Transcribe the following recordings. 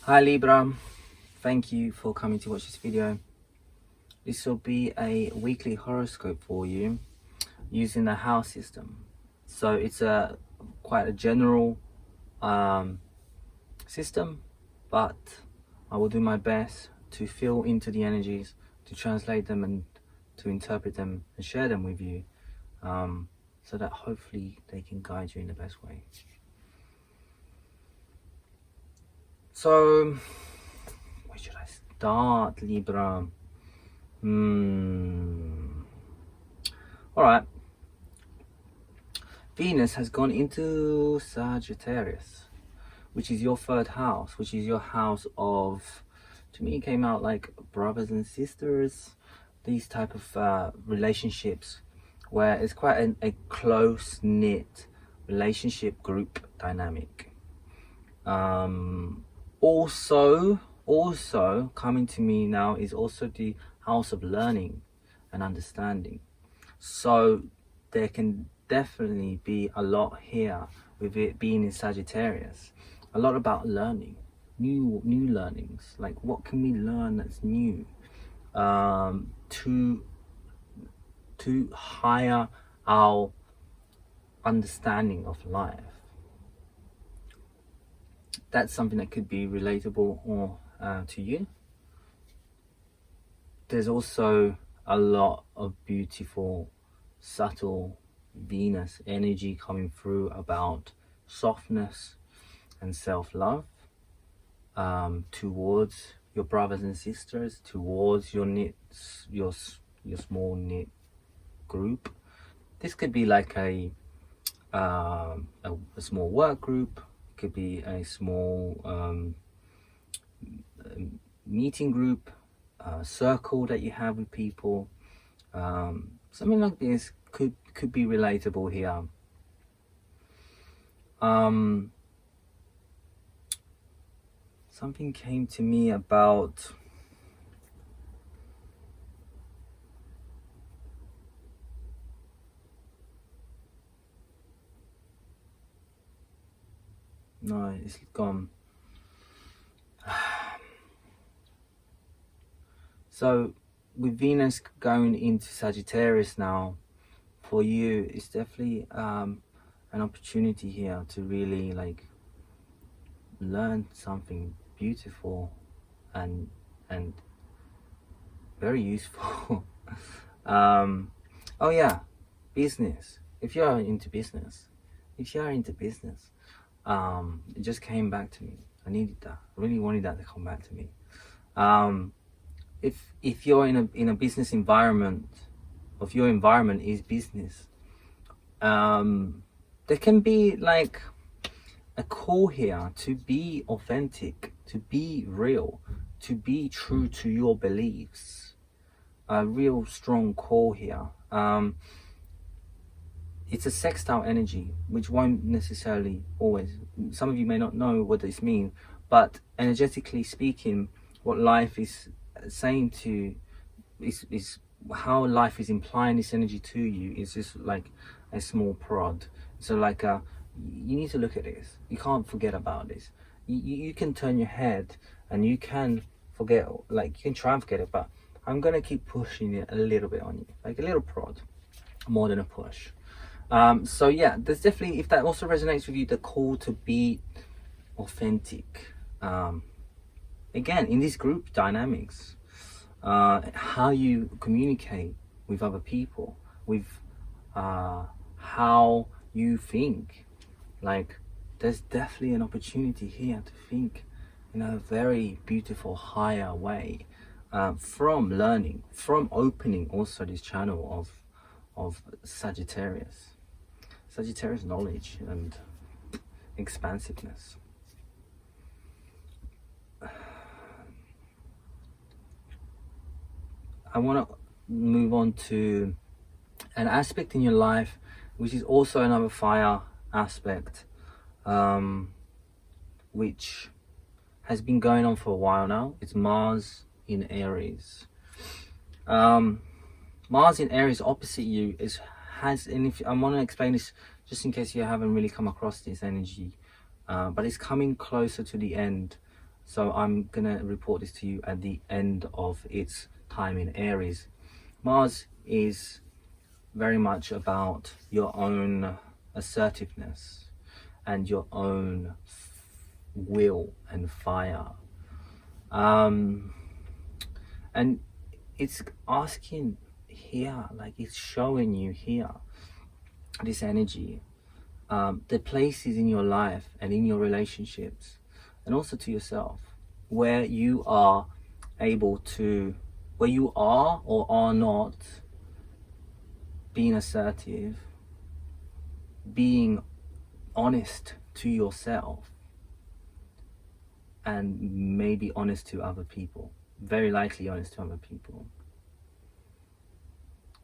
Hi Libra, thank you for coming to watch this video. This will be a weekly horoscope for you using the house system. So it's quite a general system, but I will do my best to feel into the energies, to translate them and to interpret them and share them with you, so that hopefully they can guide you in the best way. So where should I start, Libra? Alright. Venus has gone into Sagittarius, which is your third house, which is your house of, to me it came out like brothers and sisters, these type of relationships where it's quite a close-knit relationship group dynamic. Also coming to me now is also the house of learning and understanding. So there can definitely be a lot here with it being in Sagittarius. A lot about learning, new learnings. Like, what can we learn that's new to higher our understanding of life. That's something that could be relatable or to you. There's also a lot of beautiful, subtle Venus energy coming through about softness and self-love towards your brothers and sisters, towards your small knit group. This could be like a small work group. It could be a small meeting group, circle that you have with people. Something like this could be relatable here. Something came to me about no, it's gone. So with Venus going into Sagittarius now, for you, it's definitely an opportunity here to really like learn something beautiful and very useful. Oh yeah, business. If you are into business, it just came back to me. I needed that. I really wanted that to come back to me. If you're in a business environment, if your environment is business, there can be like a call here to be authentic, to be real, to be true to your beliefs. A real strong call here. It's a sextile energy, which won't necessarily always, some of you may not know what this means, but energetically speaking, what life is saying to is how life is implying this energy to you is just like a small prod. So like you need to look at this. You can't forget about this. You can turn your head and you can forget, like you can try and forget it, but I'm gonna keep pushing it a little bit on you, like a little prod, more than a push. So yeah, there's definitely, if that also resonates with you, the call to be authentic. Again, in this group dynamics, how you communicate with other people, with how you think. Like, there's definitely an opportunity here to think in a very beautiful, higher way, from learning, from opening also this channel of Sagittarius knowledge and expansiveness. I want to move on to an aspect in your life which is also another fire aspect, which has been going on for a while now. It's Mars in Aries. Mars in Aries opposite you and if I want to explain this just in case you haven't really come across this energy, but it's coming closer to the end. So I'm gonna report this to you at the end of its time in Aries. Mars is very much about your own assertiveness and your own will and fire. And it's asking here, like it's showing you here, this energy, the places in your life and in your relationships and also to yourself where you are able to, where you are or are not being assertive, being honest to yourself, and maybe honest to other people, very likely honest to other people.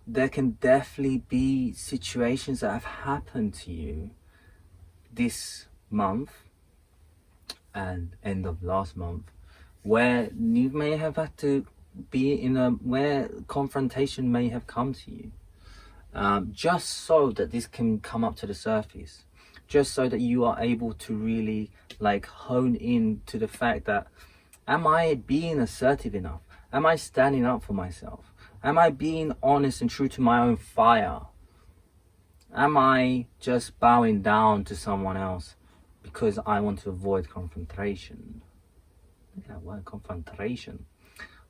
There can definitely be situations that have happened to you this month and end of last month where you may have had to be in a, where confrontation may have come to you, just so that this can come up to the surface, just so that you are able to really like hone in to the fact that, am I being assertive enough? Am I standing up for myself? Am I being honest and true to my own fire? Am I just bowing down to someone else because I want to avoid confrontation? Look at that word, confrontation.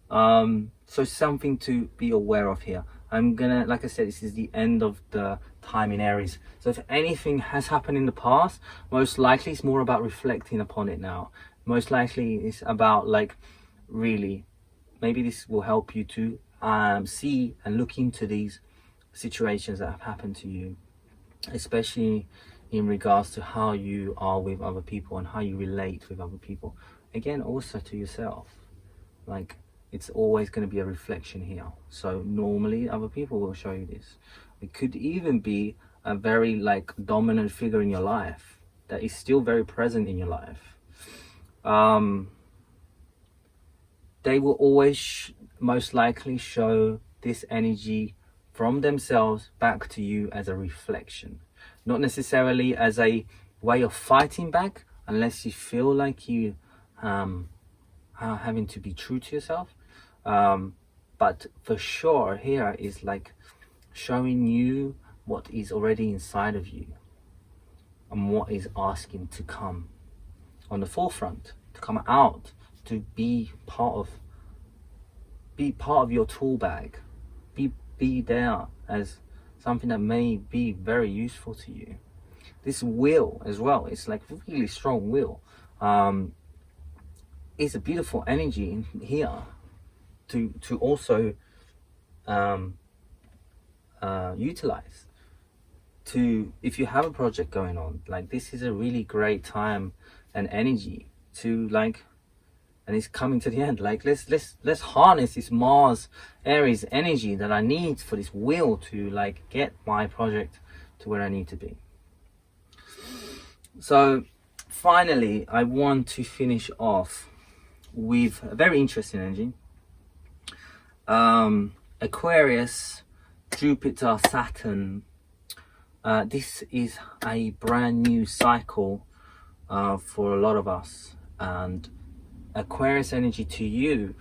So something to be aware of here. I'm gonna, like I said, this is the end of the time in Aries. So if anything has happened in the past, most likely it's more about reflecting upon it now. Most likely it's about like really, maybe this will help you to see and look into these situations that have happened to you, especially in regards to how you are with other people and how you relate with other people. Again, also to yourself. Like, it's always going to be a reflection here. So normally other people will show you this. It could even be a very like dominant figure in your life that is still very present in your life. They will always most likely show this energy from themselves back to you as a reflection, not necessarily as a way of fighting back, unless you feel like you are having to be true to yourself. But for sure here is like showing you what is already inside of you and what is asking to come on the forefront, to come out, to be part of your tool bag, be there as something that may be very useful to you. This will as well, it's like really strong will. It's a beautiful energy in here to also utilize. To, if you have a project going on, like this is a really great time and energy to like, and it's coming to the end, like let's harness this Mars Aries energy that I need for this will to like get my project to where I need to be. So finally, I want to finish off with a very interesting energy. Aquarius, Jupiter, Saturn. This is a brand new cycle for a lot of us, and Aquarius energy to you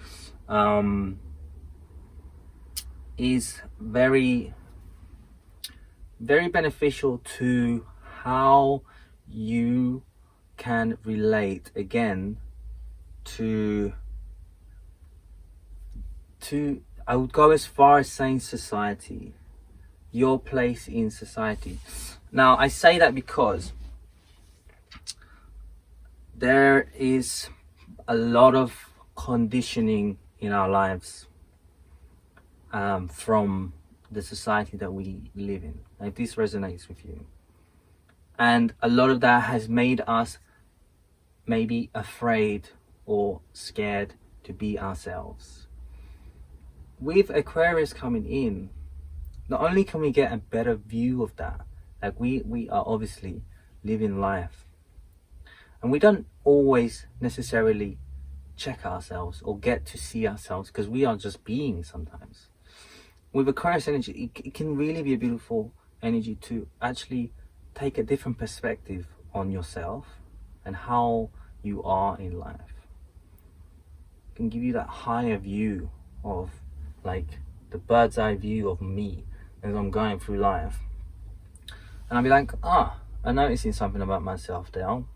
is very, very beneficial to how you can relate again to I would go as far as saying society, your place in society. Now I say that because there is a lot of conditioning in our lives from the society that we live in. Like, this resonates with you, and a lot of that has made us maybe afraid or scared to be ourselves. With Aquarius coming in, not only can we get a better view of that, like we are obviously living life, and we don't always necessarily check ourselves or get to see ourselves because we are just being sometimes. With Aquarius energy, it can really be a beautiful energy to actually take a different perspective on yourself and how you are in life. can give you that higher view of, like, the bird's eye view of me as I'm going through life. And I'll be like, I'm noticing something about myself, Dale.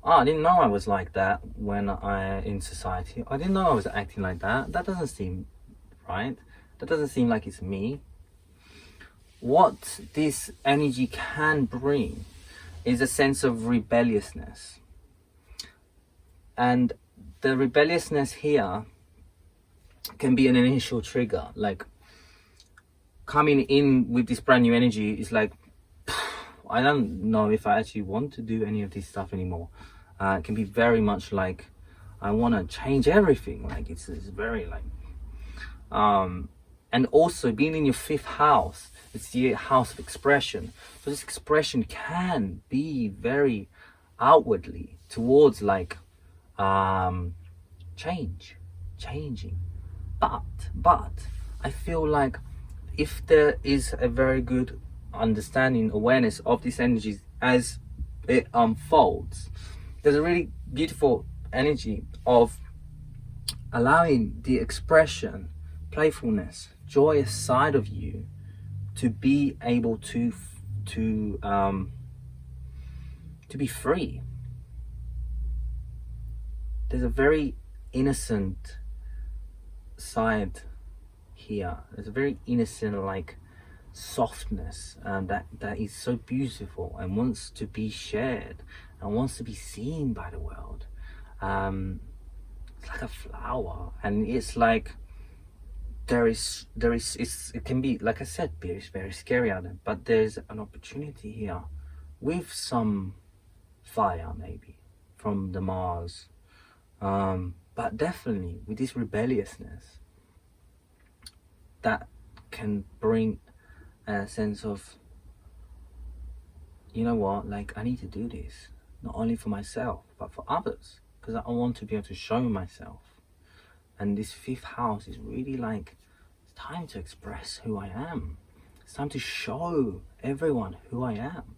I didn't know I was like that when in society. I didn't know I was acting like that. That doesn't seem right. That doesn't seem like it's me. What this energy can bring is a sense of rebelliousness. And the rebelliousness here can be an initial trigger. Like, coming in with this brand new energy is like, I don't know if I actually want to do any of this stuff anymore. It can be very much like, I want to change everything. Like, it's very like, and also being in your 5th house, it's the house of expression. So this expression can be very outwardly towards like, changing. But I feel like if there is a very good understanding, awareness of these energies as it unfolds, there's a really beautiful energy of allowing the expression, playfulness, joyous side of you to be able to be free. There's a very innocent side here. There's a very innocent, like, softness that is so beautiful and wants to be shared and wants to be seen by the world. It's like a flower, and it's like it can be, like I said, very scary out there, but there's an opportunity here with some fire, maybe from the Mars, but definitely with this rebelliousness that can bring a sense of, you know what, like, I need to do this, not only for myself but for others, because I want to be able to show myself. And this 5th house is really like, it's time to express who I am. It's time to show everyone who I am.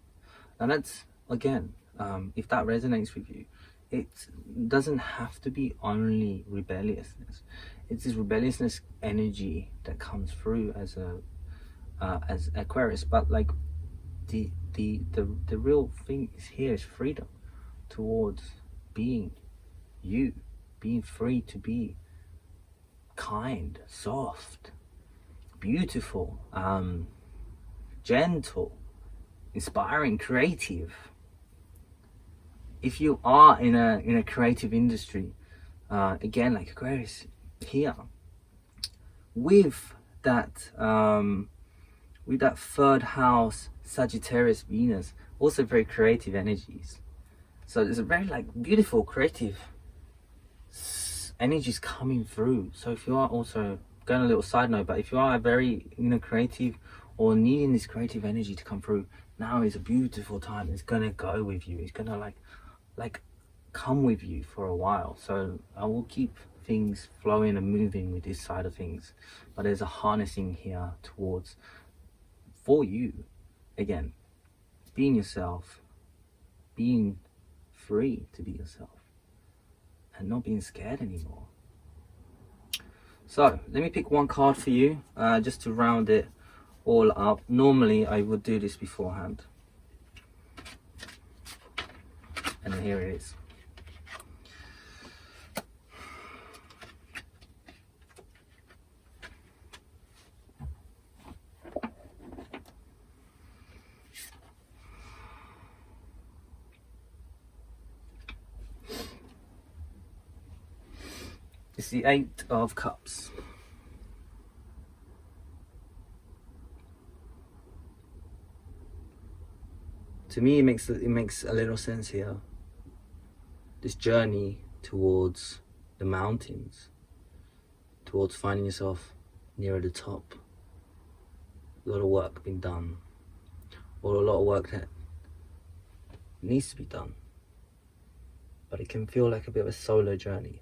And that's, again, if that resonates with you, it doesn't have to be only rebelliousness. It's this rebelliousness energy that comes through as Aquarius, but like the real thing here is freedom towards being you, being free to be kind, soft, beautiful, gentle, inspiring, creative. If you are in a creative industry, again, like Aquarius here, with that 3rd house Sagittarius Venus, also very creative energies. So there's a very, like, beautiful creative energies coming through. So if you are also, going a little side note, but if you are very, creative or needing this creative energy to come through, now is a beautiful time. It's gonna go with you. It's gonna like come with you for a while. So I will keep things flowing and moving with this side of things, but there's a harnessing here towards, for you, again, being yourself, being free to be yourself, and not being scared anymore. So let me pick one card for you, just to round it all up. Normally I would do this beforehand, and here it is. It's the 8 of Cups. To me, it makes a little sense here. This journey towards the mountains, towards finding yourself nearer the top. A lot of work being done, or a lot of work that needs to be done, but it can feel like a bit of a solo journey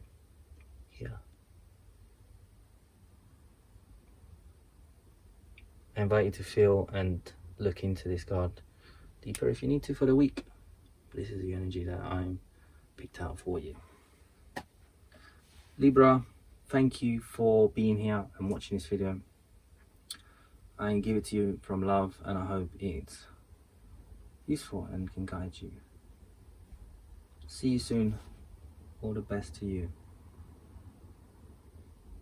here. I invite you to feel and look into this card deeper if you need to for the week. This is the energy that I'm picked out for you. Libra, thank you for being here and watching this video. I give it to you from love, and I hope it's useful and can guide you. See you soon. All the best to you.